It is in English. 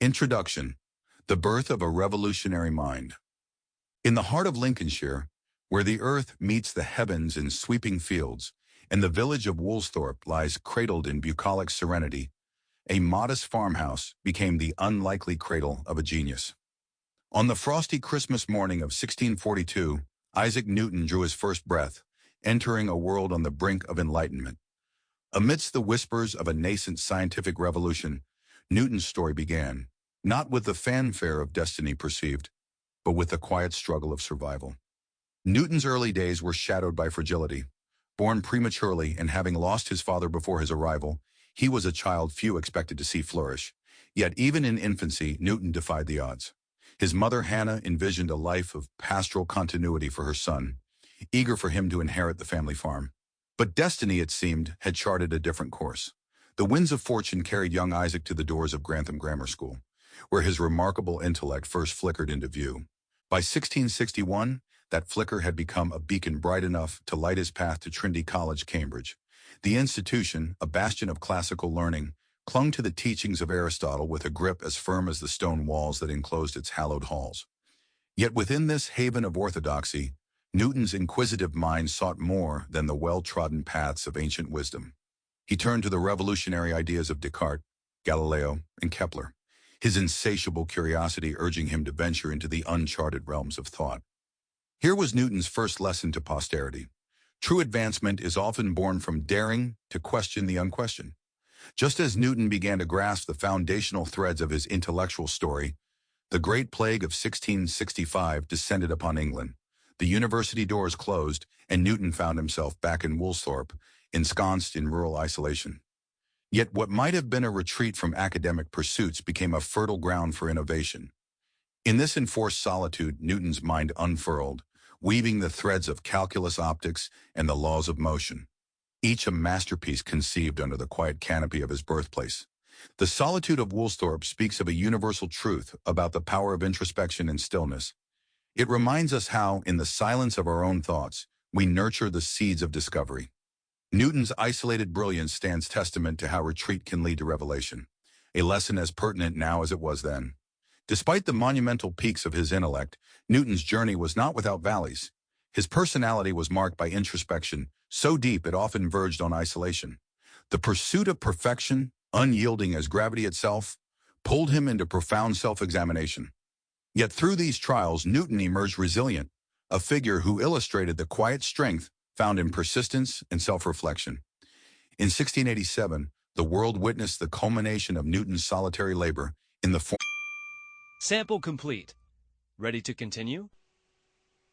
Introduction: The birth of a revolutionary mind. In the heart of Lincolnshire, where the earth meets the heavens in sweeping fields, and the village of Woolsthorpe lies cradled in bucolic serenity, a modest farmhouse became the unlikely cradle of a genius. On the frosty Christmas morning of 1642, Isaac Newton drew his first breath, entering a world on the brink of enlightenment. Amidst the whispers of a nascent scientific revolution, Newton's story began, not with the fanfare of destiny perceived, but with the quiet struggle of survival. Newton's early days were shadowed by fragility. Born prematurely and having lost his father before his arrival, he was a child few expected to see flourish. Yet even in infancy, Newton defied the odds. His mother Hannah envisioned a life of pastoral continuity for her son, eager for him to inherit the family farm. But destiny, it seemed, had charted a different course. The winds of fortune carried young Isaac to the doors of Grantham Grammar School, where his remarkable intellect first flickered into view. By 1661, that flicker had become a beacon bright enough to light his path to Trinity College, Cambridge. The institution, a bastion of classical learning, clung to the teachings of Aristotle with a grip as firm as the stone walls that enclosed its hallowed halls. Yet within this haven of orthodoxy, Newton's inquisitive mind sought more than the well-trodden paths of ancient wisdom. He turned to the revolutionary ideas of Descartes, Galileo, and Kepler, his insatiable curiosity urging him to venture into the uncharted realms of thought. Here was Newton's first lesson to posterity. True advancement is often born from daring to question the unquestioned. Just as Newton began to grasp the foundational threads of his intellectual story, the Great Plague of 1665 descended upon England. The university doors closed, and Newton found himself back in Woolsthorpe, ensconced in rural isolation. Yet what might have been a retreat from academic pursuits became a fertile ground for innovation. In this enforced solitude, Newton's mind unfurled, weaving the threads of calculus, optics, and the laws of motion, each a masterpiece conceived under the quiet canopy of his birthplace. The solitude of Woolsthorpe speaks of a universal truth about the power of introspection and stillness. It reminds us how, in the silence of our own thoughts, we nurture the seeds of discovery. Newton's isolated brilliance stands testament to how retreat can lead to revelation, a lesson as pertinent now as it was then. Despite the monumental peaks of his intellect, Newton's journey was not without valleys. His personality was marked by introspection, so deep it often verged on isolation. The pursuit of perfection, unyielding as gravity itself, pulled him into profound self-examination. Yet through these trials, Newton emerged resilient, a figure who illustrated the quiet strength found in persistence and self-reflection. In 1687, the world witnessed the culmination of Newton's solitary labor in the form. Sample complete. Ready to continue?